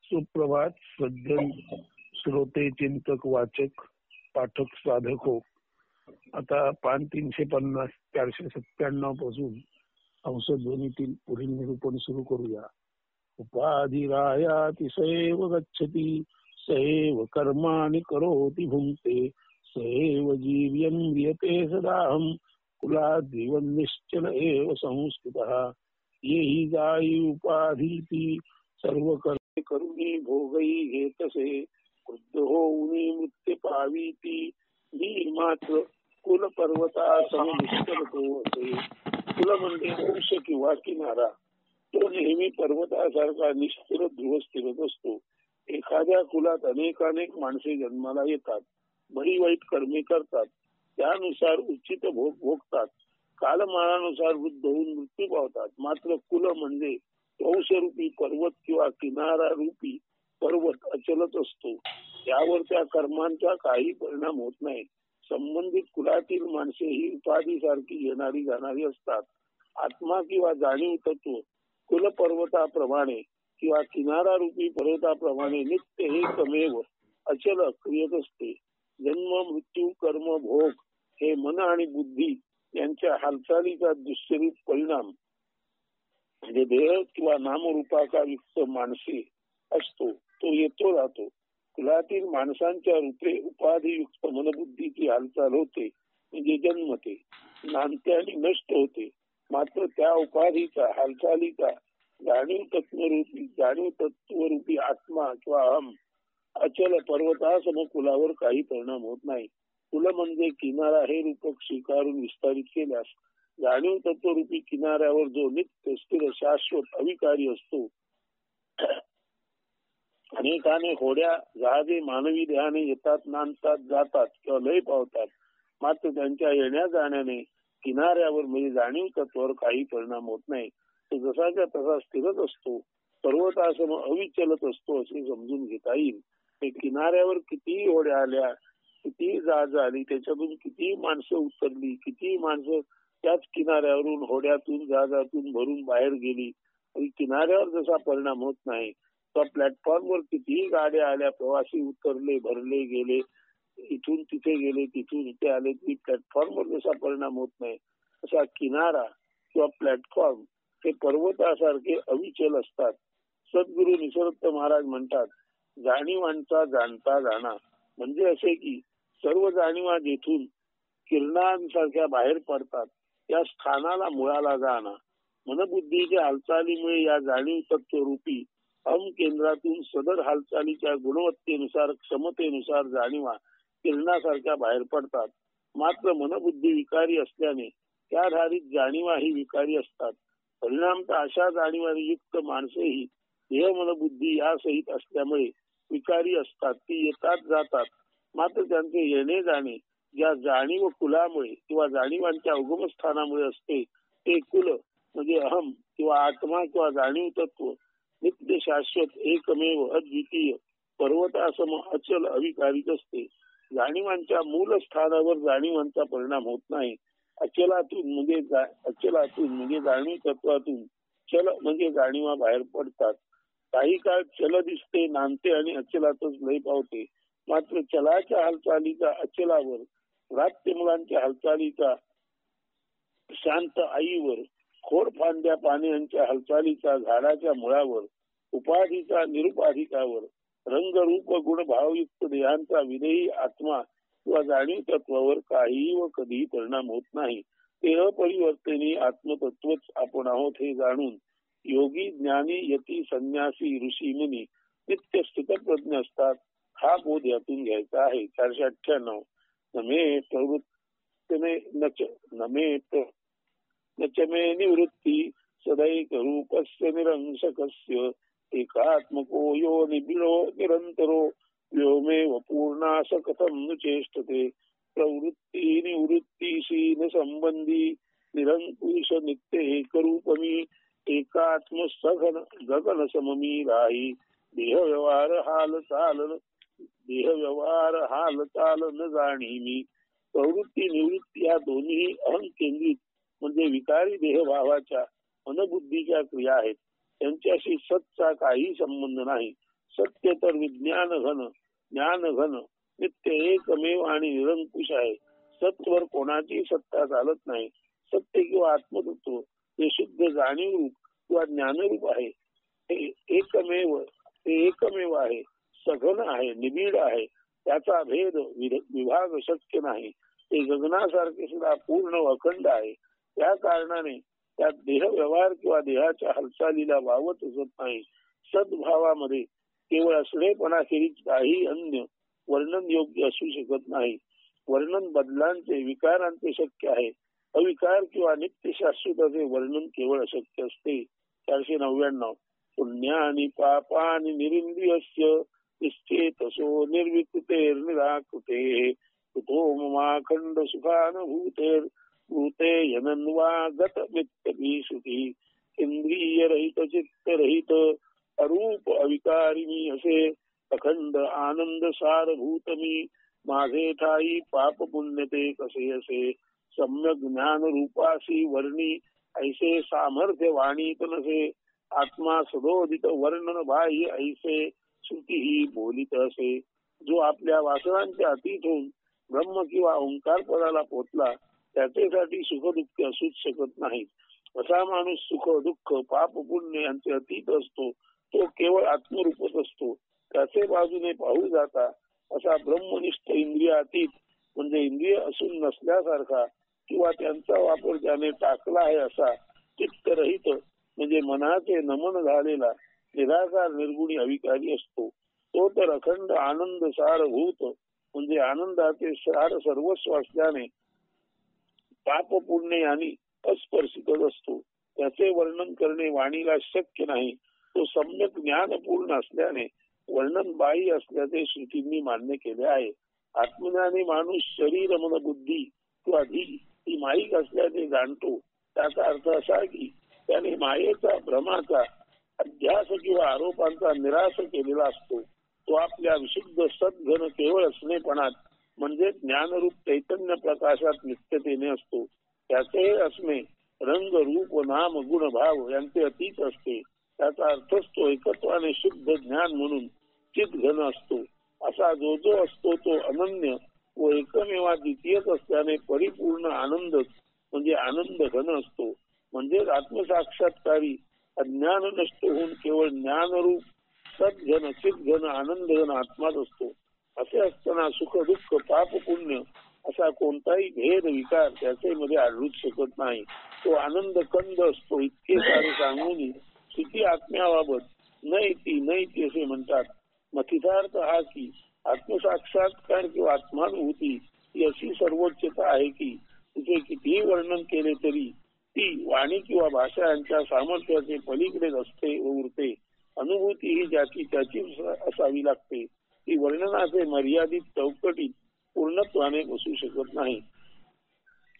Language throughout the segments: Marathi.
सुप्रभात सज्जन श्रोते चिंतक वाचक पाठक साधक हो. आता पान 350 497 पासून अंशध्वनीतील पुढील निरूपण सुरू करूया. उपाधिरायाति सैव गच्छति सैव कर्माणि करोति भुङ्क्ते सैव जीव्यन्वियते सदाहं कुलाद्विवन् निश्चल एव संस्कृतः येहि जायि उपाधीति सर्व कर्मे करुणी भोगई घेतसे वृद्ध होऊनी मृत्यू पावीती मी मात्र कुल पर्वता समनिष्ठतो असे. कुल म्हणजे वंश किंवा किनारा. तो नेहमी पर्वतासारखा निश्चित ध्रुव स्थिरत असतो. एखाद्या कुलात अनेकानेक माणसे जन्माला येतात, बरी वाईट कर्मे करतात, त्यानुसार उचित भोग भोगतात, कालमानानुसार वृद्ध होऊन मृत्यू पावतात. मात्र कुल म्हणजे वंशरूपी पर्वत किंवा किनारा रूपी पर्वत अचलच असतो. त्यावर त्या कर्मांचा काही परिणाम होत नाही. संबंधित कुलातील माणसे ही उपाधी सारखी येणारी जाणारी असतात. आत्मा किंवा जाणीव तत्व कुल पर्वताप्रमाणे किंवा किनारा रूपी पर्वताप्रमाणे नित्य एकमेव अचल क्रियत असते. जन्म मृत्यू कर्म भोग हे मन आणि बुद्धी यांच्या हालचालीचा दुष्यरूप परिणाम म्हणजे देह किंवा नामरूपाचा युक्त माणसे असतो. तो येतो जातो. कुलातील माणसांच्या रूपे उपाधियुक्त मनबुद्धीची हालचाल होते, म्हणजे जन्मते, नांदते आणि नष्ट होते. मात्र त्या उपाधीचा हालचालीचा जाणीव तत्वरूपी आत्मा किंवा अहम अचल पर्वतासम कुलावर काही परिणाम होत नाही. कुल म्हणजे किनारा हे रूपक स्वीकारून विस्तारित केल्यास जाणीव तत्वरूपी किनाऱ्यावर जो नित्य स्थिर शाश्वत अविकारी असतो. अनेकाने होड्या जहाजे मानवी देहाने येतात, नांदतात, जातात किंवा लय पावतात. मात्र त्यांच्या येण्या जाण्याने किनाऱ्यावर म्हणजे जाणीव तत्वावर काही परिणाम होत नाही. तो जसाच्या तसा स्थिरच असतो, पर्वतासम अविचलत असतो असे समजून घेता येईल. ते किनाऱ्यावर कितीही होड्या आल्या, कितीही जहाज आली, त्याच्यातून कितीही माणसं उतरली, कितीही माणसं त्याच किनाऱ्यावरून होड्यातून जहाजातून भरून बाहेर गेली, तरी किनाऱ्यावर जसा परिणाम होत नाही. प्लॅटफॉर्मवर कितीही गाड्या आल्या, प्रवासी उतरले, भरले गेले, इथून तिथे गेले, तिथून इथे आले, तरी प्लॅटफॉर्मवर जसा परिणाम होत नाही तसा किनारा किंवा प्लॅटफॉर्म हे पर्वतासारखे अविचल असतात. सद्गुरू निसर्ग महाराज म्हणतात, जाणीवांचा जाणता जाणा म्हणजे असे की सर्व जाणीवा जेथून किरणांसारख्या बाहेर पडतात त्या स्थानाला मुळाला जाणा. मनबुद्धीच्या हालचालीमुळे या जाणीव तत्वरूपी अहम केंद्रातून सदर हालचालीच्या गुणवत्तेनुसार क्षमतेनुसार जाणीवा किरणासारख्या बाहेर पडतात. मात्र मनबुद्धी विकारी असल्याने त्याधारित जाणीवा ही विकारी असतात. परिणामतः अशा जाणीवाने युक्त माणसेही देह मनबुद्धी यासहित असल्यामुळे विकारी असतात. ती येतात जातात, मात्र त्यांचे येणे जाणे ज्या जाणीव कुलामुळे किंवा जाणीवांच्या उगमस्थानामुळे असते ते कुल म्हणजे अहम किंवा आत्मा किंवा जाणीव तत्व नित्य शाश्वत एकमेव अद्वितीय पर्वतासम अचल अविकारीच असते. जाणीवांच्या मूल स्थानावर जाणीवांचा परिणाम होत नाही. अचलातून म्हणजे जाणीव तत्वातून चल म्हणजे जाणीवा बाहेर पडतात. काही काळ चल दिसते, नांदते आणि अचलातच लय पावते. मात्र चलाच्या हालचालीचा अचलावर, व्रात्य मुलांच्या हालचालीचा शांत आईवर, खोड फांद्या पाण्याच्या हालचालीचा झाडाच्या मुळावर, उपाधीचा निरुपाधिकावर, रंग रूप गुण भावयुक्त देहांचा विदेही आत्मा किंवा जाणीव तत्वावर काहीही व कधीही परिणाम होत नाही. ते अपरिवर्तनीय आत्मतत्वच आपण आहोत हे जाणून योगी, ज्ञानी, यती, संन्यासी, ऋषी, मुनी नित्य स्थितप्रज्ञ असतात. हा बोध यातून घ्यायचा आहे. 498 नमे प्रवृत्तीने नचमे निवृत्ती सदैक रूपस्य निरंशकस्य एकात्मको यो निबिडो निरंतरो व्योमेव पूर्णास कथम नु चेष्टते. प्रवृत्ती निवृत्तीशी न संबंधी निरंकुश नित्य एकरूपमी एकात्म सघन गगन सममी राही. देह व्यवहार हाल चाल न जाणी मी. प्रवृत्ती निवृत्ती या दोन्ही अहं केंद्रित म्हणजे विकारी देहभावाच्या मनबुद्धीच्या क्रिया आहेत. त्यांच्याशी सतचा काही संबंध नाही. सत्य तर विज्ञान घन ज्ञान घन नित्य एकमेव आणि निरंकुश आहे. सत्वर कोणाची सत्ता चालत नाही. सत्य किंवा आत्मतत्व हे शुद्ध जाणीव रूप किंवा ज्ञानरूप आहे. ते एकमेव आहे, सघन आहे, निबिड आहे. त्याचा भेद विभाग शक्य नाही. ते गगनासारखे सुद्धा पूर्ण अखंड आहे. त्या कारणाने त्यात देह व्यवहार किंवा देहाच्या हालचालीला वावत असत नाही. सद्भावामध्ये केवळ असणेपणाखेरीज काही अन्य वर्णन योग्य असू शकत नाही. वर्णन बदलांचे विकारांचे शक्य आहे. अविकार किंवा नित्य शाश्वताचे वर्णन केवळ अशक्य असते. 499 पुण्यानी पापानी निरिंद्रियस्य निश्चेतसो निर्विकृतेर्निराकृते कुतो ममाखंड सुखानुभूते यनन्वा गत मित्यभिसुती इंद्रिय रहित चित्त रहित अरूप अविकारिणी असे अखंड आनंद सारभूत मी माझे ठाई पाप पुण्यते कसे असे सम्यक ज्ञान रूपासी वर्णी ऐसे सामर्थ्य वाणीत नसे आत्मा सदोदित वर्णन बाह्य ऐसे श्रुती ही बोलित असे. जो आपल्या वासनांच्या अतीत होऊन ब्रह्म किंवा ओंकार पदाला पोचला त्याच्यासाठी सुख दुःख असूच शकत नाही. असा माणूस सुख दुःख पाप पुण्य यांचे अतीत असतो. तो केवळ आत्मरूपच असतो. त्याचे बाजूने पाहू जाता असा ब्रह्मनिष्ठ इंद्रियातीत म्हणजे इंद्रिय असून नसल्यासारखा किंवा त्यांचा वापर त्याने टाकला आहे असा चित्तरहित म्हणजे मनाचे नमन झालेला निराकार निर्गुणी अविकारी असतो. तो तर अखंड आनंद सारभूत म्हणजे आनंदाचे सार सर्वस्व असल्याने पाप पुण्य यांनी अस्पर्शितच असतो. त्याचे वर्णन करणे वाणीला शक्य नाही. तो सम्यक ज्ञानपूर्ण असल्याने वर्णन बाह्य असल्याचे श्रुतींनी मान्य केले आहे. आत्मज्ञानी माणूस शरीर मन बुद्धी किंवा धी ही माईक असल्याचे जाणतो. त्याचा अर्थ असा की त्याने मायेचा भ्रमाचा अध्यास किंवा आरोपांचा निराश केलेला असतो. तो आपल्या विशुद्ध सद्घन केवळ असणेपणात म्हणजे ज्ञानरूप चैतन्य प्रकाशात नित्यतेने असतो. त्याचे असणे रंग रूप नाम गुण भाव यांचे अतीत असते. त्याचा अर्थच तो एकत्वाने शुद्ध ज्ञान म्हणून चित घन असतो. असा जो जो असतो तो अनन्य व एकमेवा द्वितीयच असल्याने परिपूर्ण आनंदच म्हणजे आनंद घन असतो. म्हणजे आत्मसाक्षात्कारी अज्ञान नष्ट होऊन केवळ ज्ञानरूप सद्घन चितघन आनंद घन आत्माच असतो. असे असताना सुख दुःख पाप पुण्य असा कोणताही भेद विकार त्याचे मध्ये आढळूच शकत नाही. तो आनंद कंद असतो. इतके सारे सांगून स्थिती आत्म्याबाबत नैती असे म्हणतात. मथितार्थ हा की आत्मसाक्षात्कार किंवा आत्मानुभूती ही अशी सर्वोच्चता आहे की तिचे कितीही वर्णन केले तरी ती वाणी किंवा भाषा यांच्या सामर्थ्याचे पलीकडेच असते व उरते. अनुभूती ही ज्याची त्याची असावी लागते. ती वर्णनाचे मर्यादित चौकटीत पूर्णत्वाने बसू शकत नाही.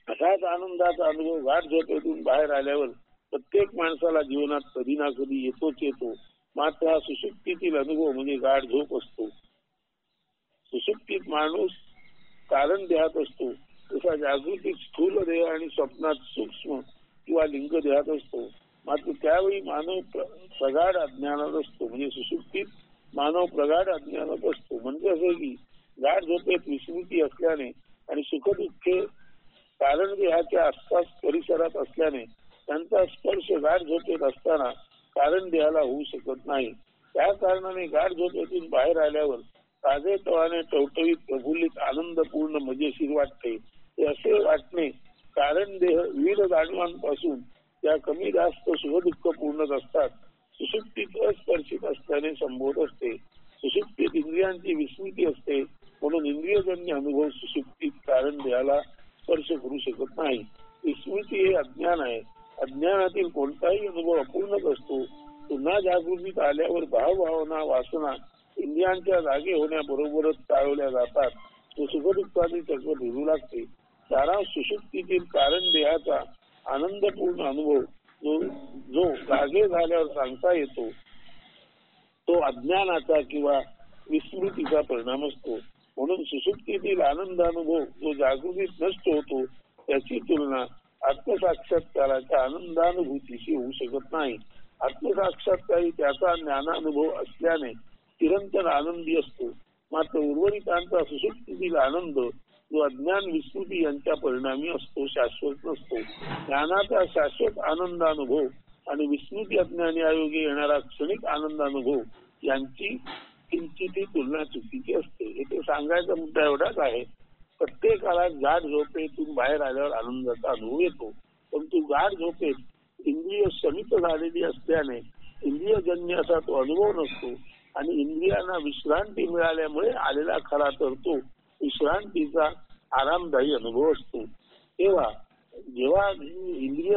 असाच आनंदाचा अनुभव गाढ झोपेतून बाहेर आल्यावर प्रत्येक माणसाला जीवनात कधी ना कधी येतो. मात्र हा सुषुप्तीतील अनुभव म्हणजे गाढ झोप असतो. सुषुप्तीत माणूस कारण देहात असतो. तसा जागृतीत स्थूल देह आणि स्वप्नात सूक्ष्म किंवा लिंग देहात असतो. मात्र त्यावेळी मानव प्रगाढ अज्ञानात असतो. म्हणजे सुषुप्तीत मानव प्रगाढ अज्ञानात असतो. म्हणजे असे की गाढ झोपेत विस्मृती असल्याने आणि सुखदुःखे कारण देहाच्या आसपास परिसरात असल्याने त्यांचा स्पर्श गाढ झोपेत असताना कारण देहाला होऊ शकत नाही. त्या कारणाने गाढ झोपेतून बाहेर आल्यावर ताजेतवाने टवटवीत प्रफुल्लित आनंदपूर्ण मजेशीर वाटते. ते असे वाटणे कारण देह विविध जाणीवांपासून त्या कमी जास्त सुखदुःख पूर्णच असतात. सुषुप्तीत अस्पर्शित असल्याने संबोध असते. सुषुप्तीत इंद्रियांची विस्मृती असते म्हणून इंद्रियजन्य अनुभव सुषुप्तीत कारण देहाला स्पर्श करू शकत नाही. विस्मृती हे अज्ञान आहे. अज्ञानातील कोणताही अनुभव अपूर्णच असतो. पुन्हा जागृतीत आल्यावर भावभावना वासना इंद्रियांच्या जागे होण्याबरोबरच टाळवल्या जातात व सुखदुःखाची चक्र फिरू लागते. सारांश सुषुप्तीतील कारण देहाचा आनंदपूर्ण अनुभव जो जागे झाल्यावर सांगता येतो तो अज्ञानाचा किंवा विस्मृतीचा परिणाम असतो. म्हणून सुषुप्तीतील आनंदानुभव जो जागृतीत नष्ट होतो त्याची तुलना आत्मसाक्षात्काराच्या आनंदानुभूतीशी होऊ शकत नाही. आत्मसाक्षात्कारी त्याचा ज्ञानानुभव असल्याने ती चिरंतन आनंदी असतो. मात्र उर्वरितांचा सुषुप्तीतील आनंद जो अज्ञान विस्मृती यांच्या परिणामी असतो, शाश्वत नसतो. ज्ञानाचा शाश्वत आनंदानुभव आणि विस्मृती अज्ञानी आयोगे येणारा क्षणिक आनंदानुभव यांची किंचित तुलना चुकीची असते. इथे सांगायचा मुद्दा एवढाच आहे, प्रत्येकाला गाढ झोपेतून बाहेर आल्यावर आनंदाचा अनुभव येतो. परंतु गाढ झोपेत इंद्रिय शमित झालेली असल्याने इंद्रियजन्य असा तो अनुभव नसतो आणि इंद्रियांना विश्रांती मिळाल्यामुळे आलेला खरा तर तो विश्रांतीचा आरामदायी अनुभव असतो. तेव्हा जेव्हा इंद्रिय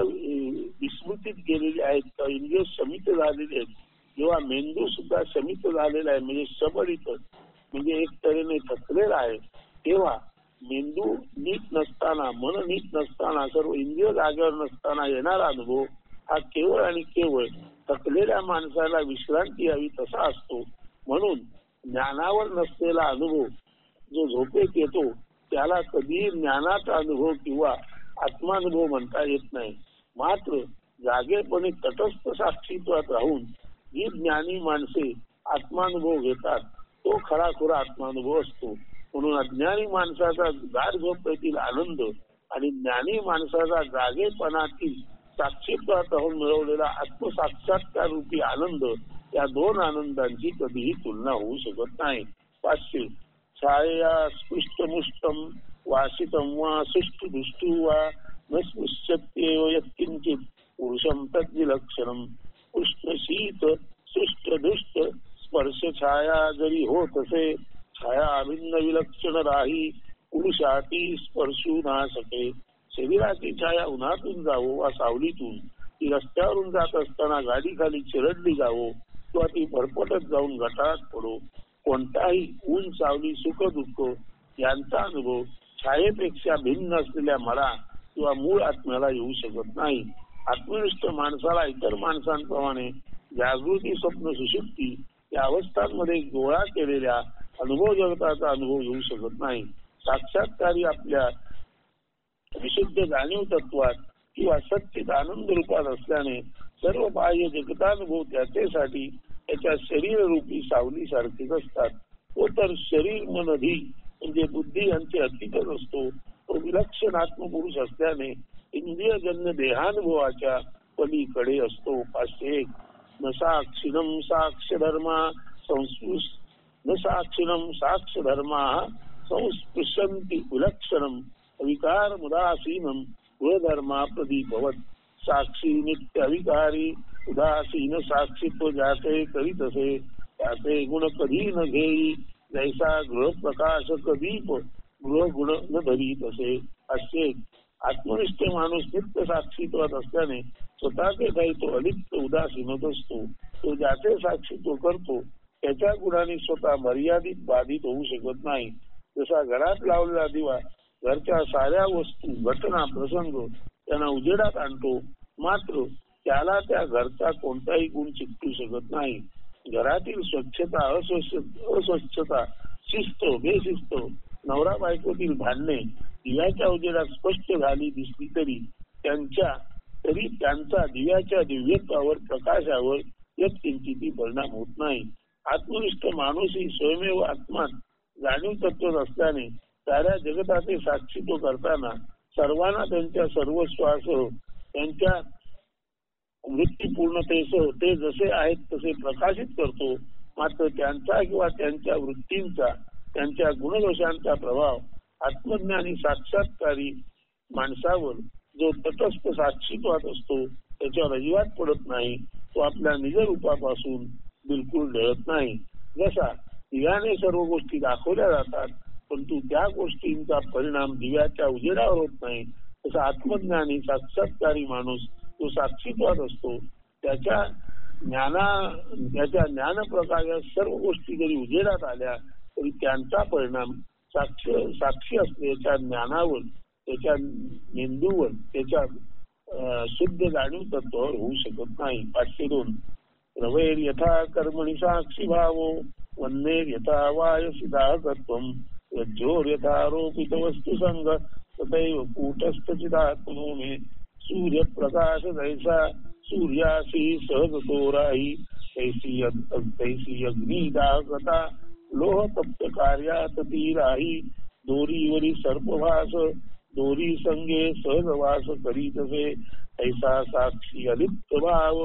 विस्मृतीत गेलेली आहेत किंवा इंद्रिय शमित झालेली आहेत, जेव्हा मेंदू सुद्धा शमित झालेला आहे म्हणजे सबळीत म्हणजे एक तऱ्हेने थकलेला आहे, तेव्हा मेंदू नीट नसताना, मन नीट नसताना, सर्व इंद्रिय जागेवर नसताना येणारा अनुभव हा केवळ आणि केवळ थकलेल्या माणसाला विश्रांती यावी तसा असतो. म्हणून ज्ञानावर नसलेला अनुभव जो झोपेत येतो त्याला कधी ज्ञानाचा अनुभव किंवा आत्मानुभव म्हणता येत नाही. मात्र जागेपणे तटस्थ साक्षीत्वात राहून जी ज्ञानी माणसे आत्मानुभव घेतात तो खराखुरा आत्मानुभव असतो. म्हणून अज्ञानी माणसाचा गाढ झोपेतील आनंद आणि ज्ञानी माणसाचा जागेपणातील साक्षीत्वात राहून मिळवलेला आत्मसाक्षात्कार रूपी आनंद, या दोन आनंदांची कधीही तुलना होऊ शकत नाही. 500 छाया स्पृष्टमुष्टम वासितम वा सुष्टुदुष्टु वा न स्पृश्यत्येव यत्किंचित पुरुषम तद्विलक्षणम. उष्ण शीत सुष्ट दुष्ट स्पर्श छाया जरी होत असे, छाया अभिन्न विलक्षण राही पुरुषाती स्पर्शू ना सके. शरीराची छाया उन्हातून जावो वा सावलीतून, ती रस्त्यावरून जात असताना गाडी खाली चिरडली जावो किंवा ती भरपटत जाऊन गटारात पडो, कोणताही ऊन सावली सुख दुःख यांचा अनुभव छायेपेक्षा भिन्न असलेल्या मला किंवा मूळ आत्म्याला येऊ शकत नाही. आत्मनिष्ठ माणसाला इतर माणसांप्रमाणे जागृती स्वप्न सुषुप्ती या अवस्थांमध्ये गोळा केलेल्या अनुभव जगताचा अनुभव येऊ शकत नाही. साक्षात्कारी आपल्या विशुद्ध जाणीव तत्वात किंवा सच्चित आनंद रूपात असल्याने सर्व बाह्य जगतानुभव त्याच्यासाठी त्याच्या शरीर रूपी सावली सारखेच असतात. तो तर शरीर मन धी म्हणजे बुद्धी यांचे अतीतच असतो. तो विलक्षण आत्मपुरुष असल्याने इंद्रियजन्य देहानुभवाच्या पलीकडे असतो. 501 न साक्षिणम साक्ष धर्मा संस्पृश न साक्षिणम साक्ष धर्मा संस्पृशंती विलक्षणम अविकार मुदासीनम गुणधर्मा प्रदीपवत. साक्षी नित्य अविकारी उदासीन साक्षीत्व ज्याचे करीत असे, त्याचे गुण कधी न घेई. जैसा गृह प्रकाशक दीप गृह गुण न धरीत असे. असे आत्मनिष्ठ माणूस नित्य साक्षीत्वात असल्याने स्वतःचे काही तो अलिप्त उदासीनच असतो. तो ज्याचे साक्षीत्व करतो त्याच्या गुणांनी स्वतः मर्यादित बाधित होऊ शकत नाही. जसा घरात लावलेला दिवा घरच्या साऱ्या वस्तू घटना प्रसंग त्यांना उजेडात आणतो, मात्र त्याला त्या घरचा कोणताही गुण चिकटू शकत नाही. घरातील स्वच्छता अस्वच्छता, शिस्त बेशिस्त, नवरा बायकोतील भांडणे दिव्याच्या उजेडात स्पष्ट झाली दिसली तरी त्यांचा दिव्याच्या दिव्यत्वावर प्रकाशावर यत्किंचित परिणाम होत नाही. आत्मनिष्ठ माणूसही स्वयमेव आत्मा जाणीव तत्व असल्याने साऱ्या जगताचे साक्षीत्व करताना सर्वांना त्यांच्या सर्वस्वासह त्यांच्या वृत्तीपूर्णतेसह ते जसे आहेत तसे प्रकाशित करतो. मात्र त्यांचा किंवा त्यांच्या वृत्तींचा त्यांच्या गुणदोषांचा प्रभाव आत्मज्ञानी साक्षात्कारी माणसावर जो तटस्थ साक्षीत्वात असतो त्याच्यावर अजिबात पडत नाही. तो आपल्या निजरूपापासून बिलकुल ढळत नाही. जसा दिव्याने सर्व गोष्टी दाखवल्या जातात परंतु त्या गोष्टींचा परिणाम दिव्याच्या उजेडावर होत नाही, तसा आत्मज्ञानी साक्षात्कारी माणूस तो साक्षीत्वात असतो. त्याच्या ज्ञान प्रकारे सर्व गोष्टी जरी उजेडात आल्या तरी त्यांचा परिणाम साक्षी असलेल्या ज्ञानावर, त्याच्या मेंदूवर, त्याच्या शुद्ध जाणीव तत्वावर होऊ शकत नाही. 502 रवैर यथा कर्मणि साक्षी भावो वन्नेर यथा वायसी दाहकत्वम यज्जोर यथारोपित वस्तु संग तथैव कूटस्थ चिदात्मनो मे सूर्य प्रकाश जैसा सूर्यासी सहज तो राही तैसी अग्नी दाहकता लोह तप्त कार्यात ती राही दोरीवरी सर्पवास दोरी संगे सहजवास करीतसे ऐसा साक्षी अलिप्त भाव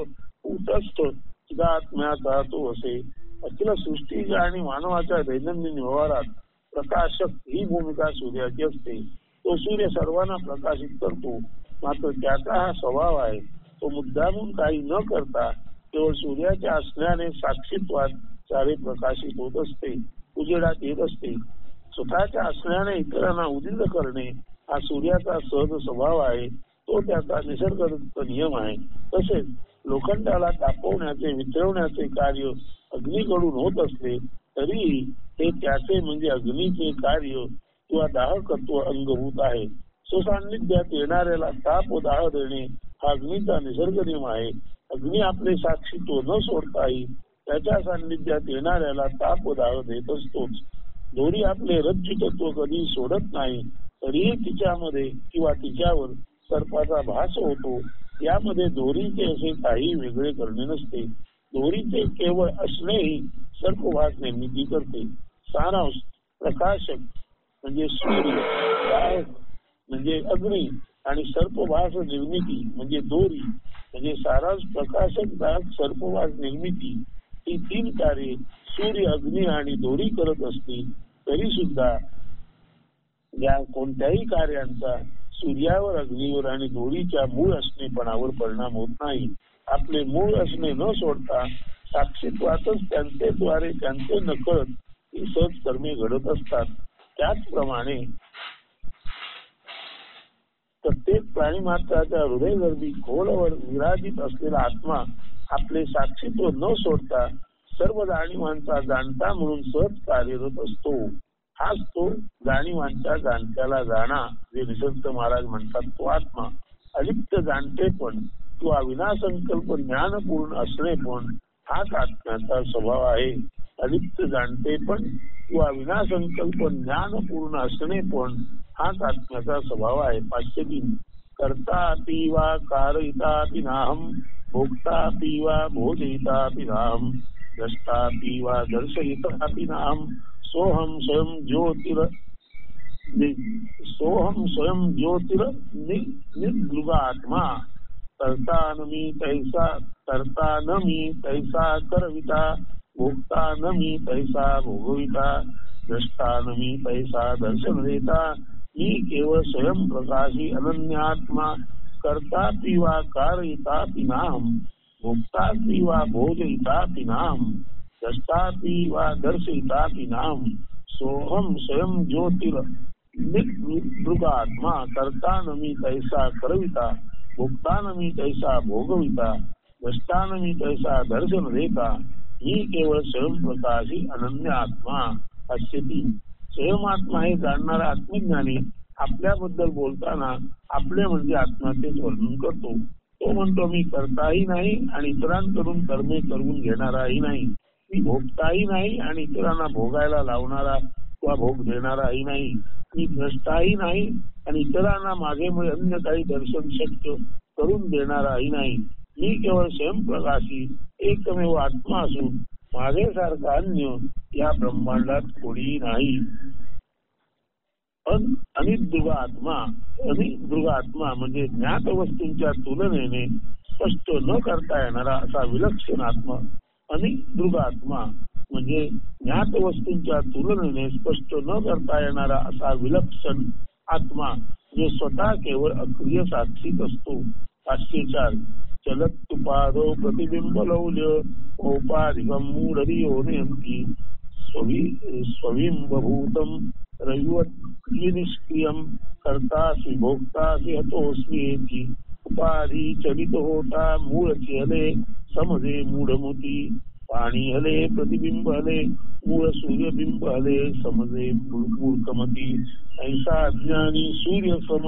उतस्थ चिदात्म्याचा तो असे. अखिल सृष्टीच्या आणि मानवाच्या दैनंदिन व्यवहारात प्रकाशक ही भूमिका सूर्याची असते. तो सूर्य सर्वांना प्रकाशित करतो. मात्र त्याचा हा स्वभाव आहे. तो मुद्दामून काही न करता केवळ सूर्याच्या असण्याने साक्षीत्वात सारे प्रकाशित होत असते, उजेडात येत असते. स्वतःच्या असण्याने इतरांना उदित करणे हा सूर्याचा सहज स्वभाव आहे. तो त्याचा निसर्गदत्त नियम आहे. तसेच लोखंडाला तापवण्याचे वितळवण्याचे कार्य अग्नीकडून होत असले तरीही ते त्याचे म्हणजे अग्नीचे कार्य किंवा दाहकत्व अंगभूत आहे. स्वसान्निध्यात येणाऱ्याला ताप व दाह देणे हा अग्नीचा निसर्ग नियम आहे. अग्नी आपले साक्षीत्व न सोडताही त्याच्या सान्निध्यात येणाऱ्याला ताप व दाह देत असतोच. दोरी आपले रज्जू तत्व कधी सोडत नाही तरीही तिच्यामध्ये किंवा तिच्यावर सर्पाचा भास होतो. यामध्ये दोरीचे असे काही वेगळे करणे नसते. दोरीचे केवळ असणेही सर्पभास निर्मिती करते. सारांश प्रकाशक म्हणजे सूर्य, दाहक म्हणजे अग्नी आणि सर्पभास निर्मिती म्हणजे दोरी. म्हणजे सारांश प्रकाशक, दाहक, सर्पभास निर्मिती ही तीन कार्ये सूर्य, अग्नी आणि दोरी करत असली तरी सुद्धा या कोणत्याही कार्यांचा सूर्यावर, अग्नीवर आणि दोरीच्या मूळ असणेपणावर परिणाम होत नाही. आपले मूळ असणे न सोडता साक्षीत्वातच त्यांचे द्वारे त्यांचे नकळत ही सहज कर्मे घडत असतात. त्याचप्रमाणे प्रत्येक प्राणी मात्राच्या हृदयगर्भी खोलवर विराजित असलेला आत्मा आपले साक्षीत्व न सोडता सर्व जाणीवांचा जाणता म्हणून सहज कार्यरत असतो. हाच तो जाणीवांच्या जाणत्याला जाणा जे निसर्ग महाराज म्हणतात तो आत्मा. अलिप्त जाणते पण किंवा विनासंकल्प ज्ञानपूर्ण असणे पण हाच आत्म्याचा स्वभाव आहे. अलिप्त जाणते पण किंवा विनासंकल्प ज्ञानपूर्ण असणे पण हाच आत्म्याचा स्वभाव आहे. 503 कर्ता पिवा कारयिता नाहम भोक्ता पिवा भोजयिता नाहम द्रष्टा पिवा दर्शयिता नाहम सोहम स्वयं ज्योतिर निर्दृगात्मा करता न मी तैसा करविता भोगता न मी तैसा भोगविता द्रष्टा न मी तैसा दर्शन देता मी केवळ स्वयं प्रकाशी अनन्यात्मा करता पिवा कारयिता नाहम भोक्ता पिवा भोजयिता नाहम द्रष्टा पिवा दर्शयिता नाहम सोहम स्वयं ज्योतिर निर्दृगात्मा करता न मी तैसा करविता भोगता न मी तैसा भोगविता द्रष्टा न मी तैसा दर्शन देता मी केवळ स्वयंप्रकाशी अनन्य आत्मा. 503 स्वयंआत्मा हे जाणणारा आत्मज्ञानी आपल्याबद्दल बोलताना आपले म्हणजे आत्म्याचेच वर्णन करतो. तो म्हणतो मी करताही नाही आणि इतरांकडून कर्मे करून घेणाराही नाही. मी भोगताही नाही आणि इतरांना भोगायला लावणारा किंवा भोग देणाराही नाही. मी द्रष्टाही नाही आणि इतरांना मागे अन्य काही दर्शन शक्य करून देणाराही नाही. मी केवळ स्वयंप्रकाशी एकमेव आत्मा असून माझ्यासारखा अन्य या ब्रह्मांडात कोणी नाही. अनिद्रुग आत्मा म्हणजे ज्ञात वस्तूंच्या तुलनेने स्पष्ट न करता येणारा असा विलक्षण आत्मा. अनिद्रुग आत्मा म्हणजे ज्ञात वस्तूंच्या तुलनेने स्पष्ट न करता येणारा असा विलक्षण आत्मा जो स्वतः केवळ अक्रिय साक्षीच असतो. 504 चलत तुपादो प्रतिबिंब लौल्य औपाधिकम मूढरियो नयंती स्वविंबभूतम रविवत्निष्क्रियम कर्तासि भोक्तासि हतोस्मी उपाधी चलित होता मूळचे हले समजे मूढमती पाणी हले प्रतिबिंब हले मूळ सूर्यबिंब हले समजे मूर्खमती ऐसा अज्ञानी सूर्य सम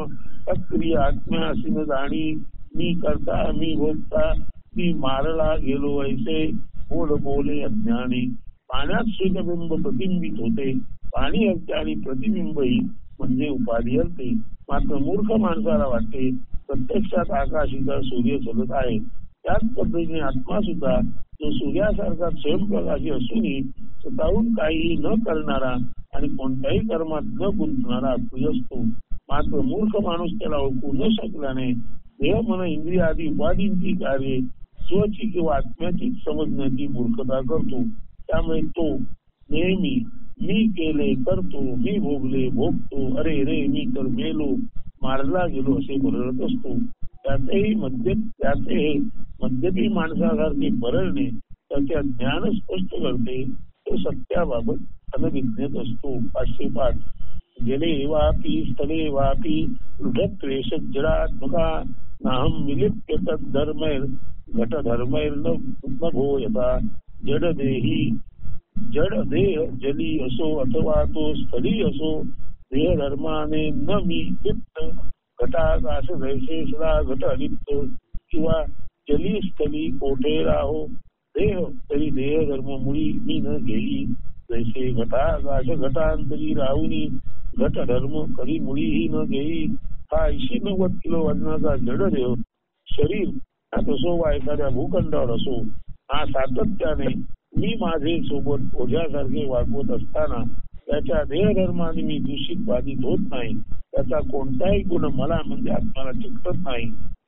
अक्रिय आत्म्यासी न जाणी मी करता मी भोगता मी मारला गेलो ऐसे बोल बोले अज्ञानी. पाण्यात सूर्यबिंब प्रतिबिंबित होते, पाणी हलते आणि प्रतिबिंबही म्हणजे उपाधी हलते. मात्र मूर्ख माणसाला वाटते प्रत्यक्षात आकाशाचा सूर्य चलत आहे. त्याच पद्धतीने आत्मा सुद्धा जो सूर्यासारखा स्वयंप्रकाशी असूनही स्वतःहून काहीही न करणारा आणि कोणत्याही कर्मात न गुंतणारा प्रिय असतो. मात्र मूर्ख माणूस त्याला ओळखू न शकल्याने देह मन इंद्रिय आदी उपाधींची कार्ये स्वची किंवा आत्म्याची समजण्याची मूर्खता करतो. त्यामुळे तो नेहमी मी केले करतो, मी भोगले भोगतो, अरे रे मी तर मेलो मारला गेलो असे बरळत असतो. त्यातही मद्यपी माणसासारखे बरळणे त्याच्या ज्ञान स्पष्ट करते. तो सत्याबाबत अनभिज्ञत असतो. 505 जले वापी स्थले वापी दृढत्वेष जडात्मका नाहं विलिप्य तद्धर्मैर घटधर्मैर न भूयता. जड देह जली असो अथवा तो स्थली असो, देह धर्माने न मी लिप्त. घटाकाश जैसे सदा घट अलिप्त, किंवा जली स्थली कोठे राहो देह तरी देह धर्म मुळी मी न घेई. जैसे घटाकाश घटांतरी राहुनी घट धर्म कधी मुळीही न घेई. हा 80-90 किलो वजनाचा जड देह शरीर असो वा एखाद्या भूखंडावर असो, हा सातत्याने मी माझे सोबत ओझ्यासारखे वागवत असताना त्याच्या देहधर्माने मी दूषित बाधित होत नाही. त्याचा कोणताही गुण मला म्हणजे आत्म्याला चिकटत नाही.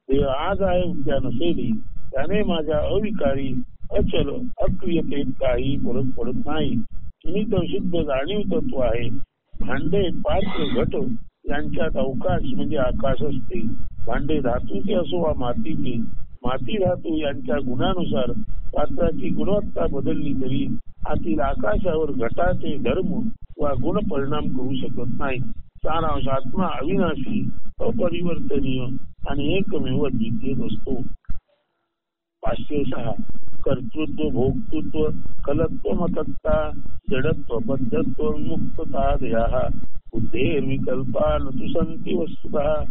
देह आज आहे उद्या नसेली, त्याने माझ्या अविकारी अचल अक्रियतेत काही फरक पडत नाही. मी तर शुद्ध जाणीव तत्व आहे. भांडे पात्र घट यांच्यात अवकाश म्हणजे आकाश असते. भांडे धातूचे असो वा मातीचे, माती धातू यांच्या गुणानुसार पात्राची गुणवत्ता बदलली तरी आतील आकाशावर घटाचे धर्म वा गुण परिणाम करू शकत नाही. सारांश आत्मा अविनाशी अपरिवर्तनीय आणि एकमेव द्वितीय असतो. 506 कर्तृत्व भोक्तृत्व कलत्व मतत्ता जडत्व बद्धत्व मुक्तता देहा बुद्धेर्विकल्पा न तु सन्ति वस्तुतः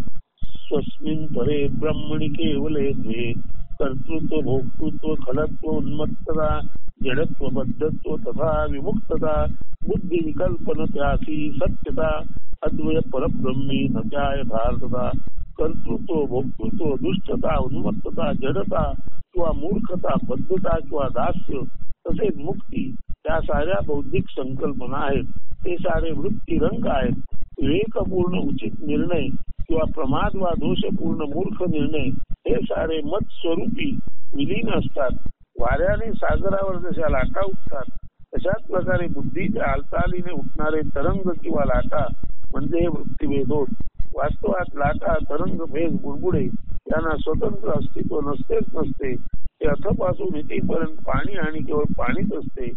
स्वस्मिन् परे ब्रह्मणि केवले द्वे. कर्तृत्व भोक्तृत्व खलत्व उन्मत्तता जडत्व बद्धत्व तथा विमुक्तता बुद्धी विकल्पन त्यासी सत्यता अद्वय परब्रह्मी न त्या यथार्थता. कर्तृत्व भोक्तृत्व दुष्टता उन्मत्तता जडता किंवा मूर्खता बद्धता किंवा दास्य तसेच मुक्ती त्या साऱ्या बौद्धिक संकल्पना आहेत. ते सारे वृत्ती रंग आहेत. विवेकपूर्ण उचित निर्णय किंवा प्रमाद वा दोषपूर्ण मूर्ख निर्णय हे सारे मत स्वरूपी विलीन असतात. वाऱ्याने सागरावर जशा लाटा उठतात तशाच प्रकारे बुद्धीच्या हालचालीने उठणारे तरंग किंवा लाटा म्हणजे वृत्तीभेद होत. वास्तवात लाटा तरंग भेद बुडबुडे यांना स्वतंत्र अस्तित्व नसतेच नसते. ते अथपासून इथेपर्यंत पाणी आणि केवळ पाणीच असते.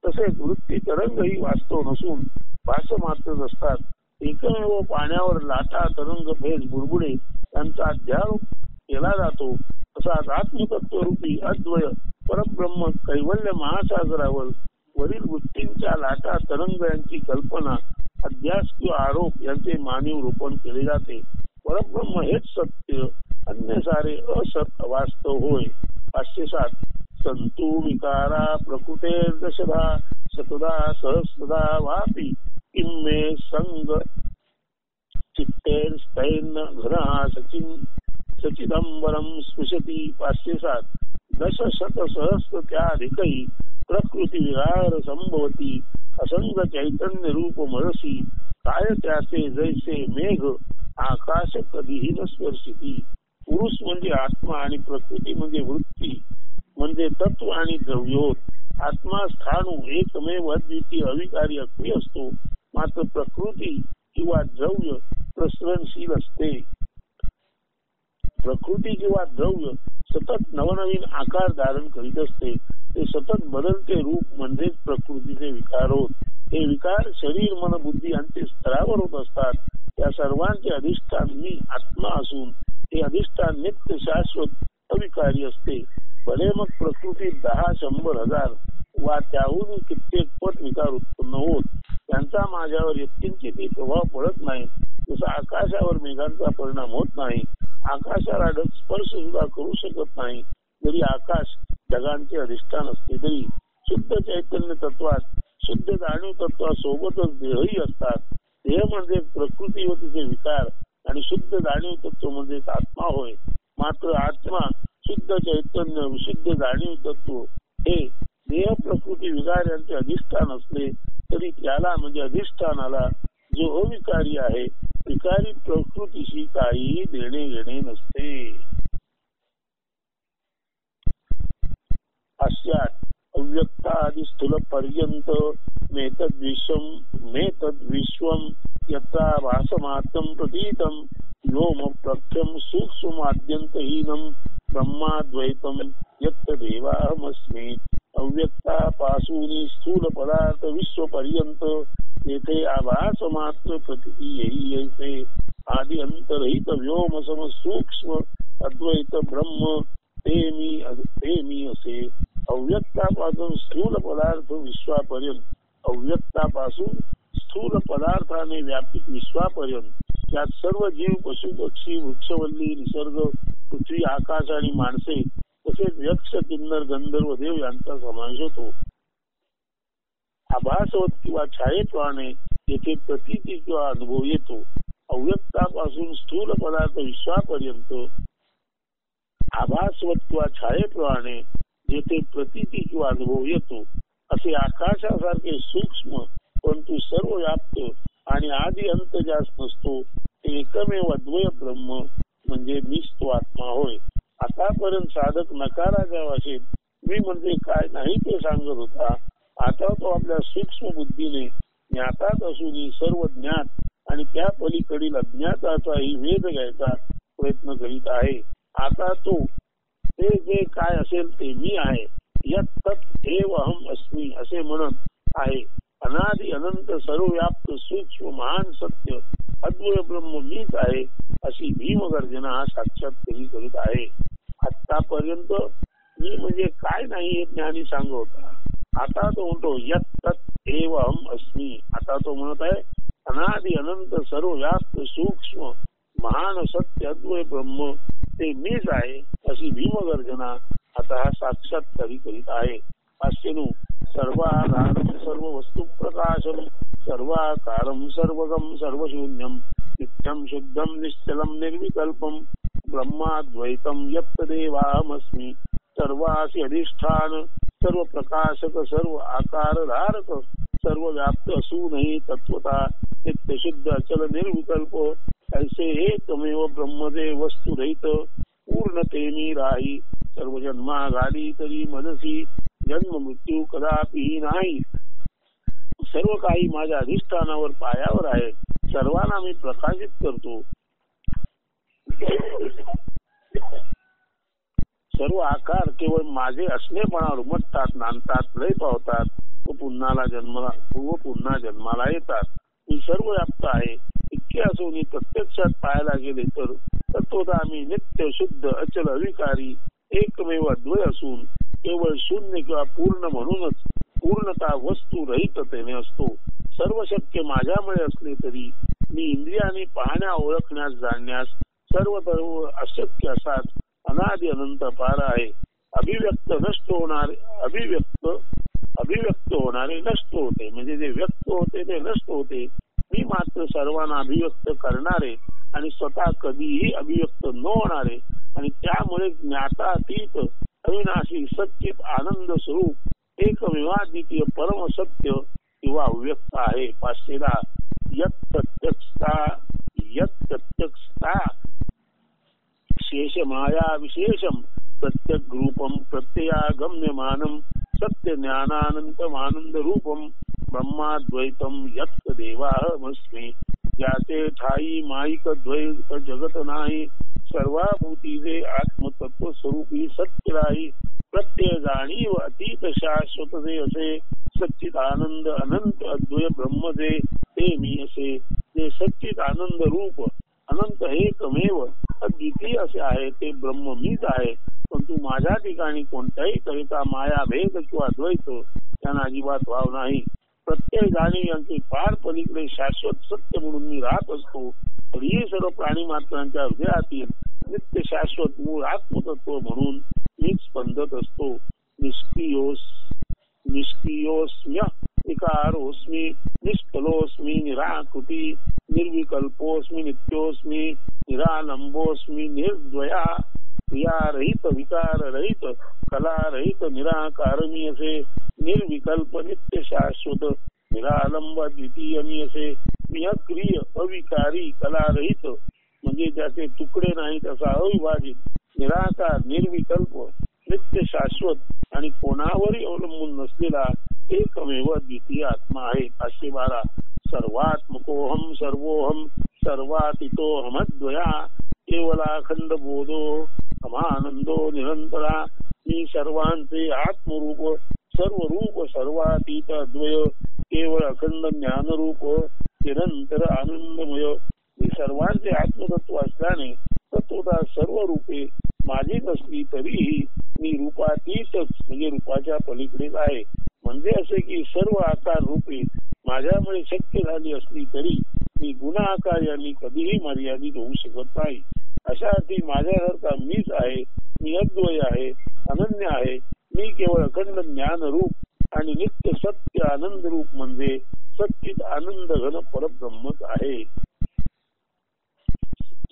तसेच वृत्ती तरंग ही वास्तव नसून भास मात्रच असतात. एकमेव पाण्यावर लाटा तरंग भेद बुडबुडे यांचा अध्यारोप केला जातो. तसाच आत्मतत्वरूपी अद्वय परब्रह्म कैवल्य महासागरावर वरील वृत्तींच्या लाटा तरंग यांची कल्पना अध्यास किंवा आरोप यांचे मानव रूपण केले जाते. परब्रह्म हेच सत्य, अन्य सारे असत वास्तव होय. 507 संतु विकारा प्रकृतेर्दशधा शतदा सहस्रदा वापी किम्मे संग चित्तेर्स्तैर्न घनः सचिदंबरम स्पृशति. 507 दश शत सहस्र त्याधिकही प्रकृती विहार संभवती असंग चैतन्य रूप मनसी काय त्याचे जैसे मेघ आकाश कधीही न स्पर्शिती. पुरुष म्हणजे आत्मा आणि प्रकृती म्हणजे वृत्ती म्हणजे तत्व आणि द्रव्य होत. आत्मा स्थाणू एकमेव अद्वितीय अविकारी अक्रिय असतो. मात्र प्रकृती किंवा द्रव्य प्रसरणशील असते. प्रकृती किंवा द्रव्य सतत नवनवीन आकार धारण करीत असते. ते सतत बदलते रूप म्हणजे प्रकृतीचे विकार होत. हे विकार शरीर मन बुद्धी यांचे स्तरावर होत असतात. त्या सर्वांचे अधिष्ठान मी आत्मा असून हे अधिष्ठान नित्य शाश्वत अविकारी असते. भले मग प्रकृतीत 10, 100, 1000 वा त्याहून कित्येक पट विकार उत्पन्न होत, त्यांचा माझ्यावर यत्किंचितही प्रभाव पडत नाही. जसा आकाशावर मेघांचा परिणाम होत नाही. आकाशाला ढग स्पर्श सुद्धा करू शकत नाही. जरी आकाश ढगांचे अधिष्ठान असते तरी शुद्ध चैतन्य तत्वात शुद्ध जाणीव तत्वासोबतच देहही असतात. देह म्हणजे प्रकृती व तिचे विकार आणि शुद्ध जाणीव तत्व म्हणजे आत्मा होय. मात्र आत्मा शुद्ध चैतन्य विशुद्ध जाणीव तत्व हे देह प्रकृती विकार यांचे अधिष्ठान असले तरी त्याला म्हणजे अधिष्ठानाला जो अविकारी आहे विकारी प्रकृतीशी काही देणे घेणे नसते. अशात अव्यक्तादि स्थूल पर्यंत मेतद विश्वम यथा भासमात्रं प्रतीतं व्योम प्रख्यम सूक्ष्माद्यंतहीनं ब्रह्माद्वैतं यत् देवाहमस्मि. अव्यक्तापासून स्थूल पदार्थ विश्व पर्यंत येथे आभास मात्र प्रतीती येई ऐसे आदि अंतरहित व्योम सम सूक्ष्म अद्वैत ब्रह्म ते मी असे. अव्यक्तापासून स्थूल पदार्थ विश्वापर्यंत अव्यक्तापासून स्थूल पदार्थाने व्यापित विश्वापर्यंत त्यात सर्व जीव पशु पक्षी वृक्षवल्ली निसर्ग पृथ्वी आकाश आणि माणसे तसेच यक्ष किन्नर गंधर्व देव यांचा समावेश होतो. आभासवत किंवा छायेप्रमाणे येथे प्रतीती किंवा अनुभव येतो. अव्यक्तापासून स्थूल पदार्थ विश्वापर्यंत आभासवत किंवा छायेप्रमाणे येथे प्रतीती किंवा अनुभव येतो. असे आकाशासारखे सूक्ष्म परंतु सर्व व्याप्त आणि आदि अंत ज्यास नसतो ते एकमेव अद्वय ब्रह्म म्हणजे मीच तो आत्मा होय. आतापर्यंत साधक नकाराच्या भाषेत मी म्हणजे काय नाही ते सांगत होता. आता तो आपल्या सूक्ष्म बुद्धीने ज्ञातात असूनही सर्व ज्ञात आणि त्या पलीकडील अज्ञाताचाही वेध घ्यायचा प्रयत्न करीत आहे. आता तो ते जे काय असेल ते मी आहे यत् तत् एव अहम अस्मि असे म्हणत आहे. अनादि अनंत सर्वव्याप्त सूक्ष्म महान सत्य अद्वय ब्रह्म मीच आहे अशी भीमगर्जना हा साक्षात्कारी करीत आहे. आतापर्यंत मी म्हणजे काय नाही हे ज्ञानी सांगत होता. आता तो म्हणतो यत् तत् एव अहम अस्मि. आता तो म्हणत आहे अनादि अनंत सर्वव्याप्त सूक्ष्म महान सत्य अद्वय ब्रह्म ते मीच आहे अशी भीमगर्जना आता हा साक्षात्कारी करीत आहे. असेनु सर्वाधारम सर्व वस्तु प्रकाशम सर्वाकारम सर्वगम सर्वशून्यम नित्यम शुद्धम निश्चलम निर्विकल्पम ब्रह्माद्वैतम यत् देवाहमस्मि. सर्वासी अधिष्ठान सर्व प्रकाशक सर्व आकार धारक सर्व व्याप्त असूनही तत्वता नित्य शुद्ध अचल निर्विकल्प ऐसे एकमेव ब्रह्मदेव वस्तुरहित पूर्णते मी राही. सर्व जन्मा घाली तरी मनसी जन्म मृत्यू कदापि नाही. सर्व काही माझ्या अधिष्ठानावर पायावर आहे. सर्वांना मी प्रकाशित करतो. सर्व आकार केवळ माझे असणेपणावर उमटतात नांदतात लय पावतात व पुन्हा जन्माला येतात. मी सर्व व्याप्त आहे इतके असून प्रत्यक्षात पाहायला गेले तर तत्वता मी नित्य शुद्ध अचल अविकारी एकमेव अद्वय असून केवळ शून्य किंवा पूर्ण म्हणूनच पूर्णता वस्तू रहिततेने असतो. सर्व शक्य माझ्यामुळे असले तरी मी इंद्रियाने पाहण्या ओळखण्यास जाणण्यास सर्व अशक्य असाच अनादि अनंत पार आहे. अभिव्यक्त होणारे नष्ट होते म्हणजे जे व्यक्त होते ते नष्ट होते. मी मात्र सर्वांना अभिव्यक्त करणारे आणि स्वतः कधीही अभिव्यक्त न होणारे आणि त्यामुळे ज्ञातातीत अविनाशी सच्चित आनंद स्वरूप एकमेवाद्वितीय परम सत्य किंवा अव्यक्त आहे. 510 यत् प्रत्यक्षता शेष माया विशेषम प्रत्यक रूपम प्रत्ययागम्यमानम सत्य ज्ञानानंतमानंद रूपम ब्रह्माद्वैतम यत् देवाहमस्मि. ज्याचे ठाई माईक द्वैत जगत नाही सर्वाभूती जे आत्मतत्व स्वरूपी सत्य राही. प्रत्यय जाणीव अतीत शाश्वत जे असे सच्चित आनंद अनंत अद्वय ब्रह्म जे ते मी असे. जे सच्चित आनंद रूप अनंत एकमेव अद्वितीय असे आहे ते ब्रह्म मीच आहे. परंतु माझ्या ठिकाणी कोणत्याही करिता माया भेद किंवा द्वैत त्यांना अजिबात भाव नाही. प्रत्यय जाणीव यांचे फार पलीकडे शाश्वत सत्य म्हणून मी राहत असतो. तरीही सर्व प्राणी मात्रांच्या हृदयातील नित्य शाश्वत मूळ आत्मतत्व म्हणून मीच स्पंदत असतो. निष्क्रियोस्म्य विकारोस्मी निष्फलोस्मी निराकृती निर्विकल्पोस्मी नित्योस्मी निरालंबोस्मी निर्द्वया क्रियारहित विकाररहित कलारहित निराकार मी असे निर्विकल्प नित्य शाश्वत निरालंब द्वितीय मी असे निःक्रिय अविकारी कलारहित म्हणजे ज्याचे तुकडे नाहीत असा अविभाजित निराकार निर्विकल्प नित्य शाश्वत आणि कोणावरही अवलंबून नसलेला एकमेव द्वितीय आत्मा आहे. 512 सर्वात्मकोहम सर्वोहम सर्वातीतोहमद्वया केवलाखंड बोधो अमानंदो निरंतरा मी सर्वांचे आत्मरूप सर्वरूप सर्वातीत अद्वय केवळ अखंड ज्ञानरूप निरंतर आनंदमय मी सर्वांचे आत्मतत्व असल्याने तत्वता सर्व रूपे माझीच असली तरीही मी रूपातीतच म्हणजे रूपाच्या पलीकडेच आहे. म्हणजे असे की सर्व आकार रूपे माझ्यामुळे शक्य झाली असली तरी मी गुणाकार यांनी कधीही मर्यादित होऊ शकत नाही. अशा अर्थी माझ्यासारखा मीच आहे, मी अद्वय आहे, अनन्य आहे, मी केवळ अखंड ज्ञान रूप आणि नित्य सत्य आनंद रूप म्हणजे सच्चित आनंद घन परब्रह्मच आहे.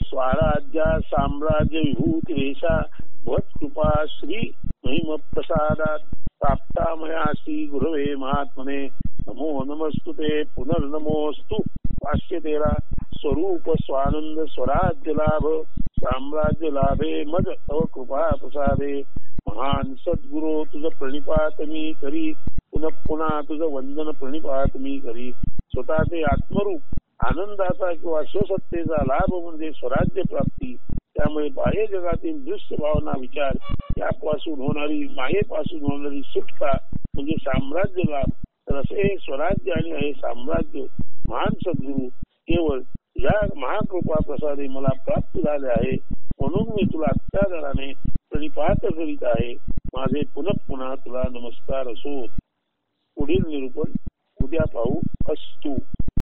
स्वराज्या साम्राज्य विभूती रेषा भवत कृपा श्री महिम प्रसादात प्राप्ता मया श्री गुरवे महात्मने नमो नमस्तुते पुनर्नमोस्तु. 513 स्वरूप स्वानंद स्वराज्य लाभ साम्राज्य लाभे मज तव कृपा प्रसादे महान सद्गुरो तुझ प्रणिपात मी करी पुनः पुन्हा तुझं वंदन प्रणिपात मी करी. स्वतःचे आत्मरूप आनंदाचा किंवा स्वसत्तेचा लाभ म्हणजे स्वराज्य प्राप्ती. त्यामुळे बाह्य जगातील दृश्य भावना विचार त्यापासून होणारी मायेपासून होणारी सुटका म्हणजे साम्राज्य लाभ. तर असे स्वराज्य आणि हे साम्राज्य महान सद्गुरू केवळ या महाकृपा प्रसादे मला प्राप्त झाले आहे म्हणून मी तुला अत्यादराने प्रणिपात करीत आहे. माझे पुनः पुन्हा तुला नमस्कार असो. पुढील निरूपण उद्या पाहू. अस्तु.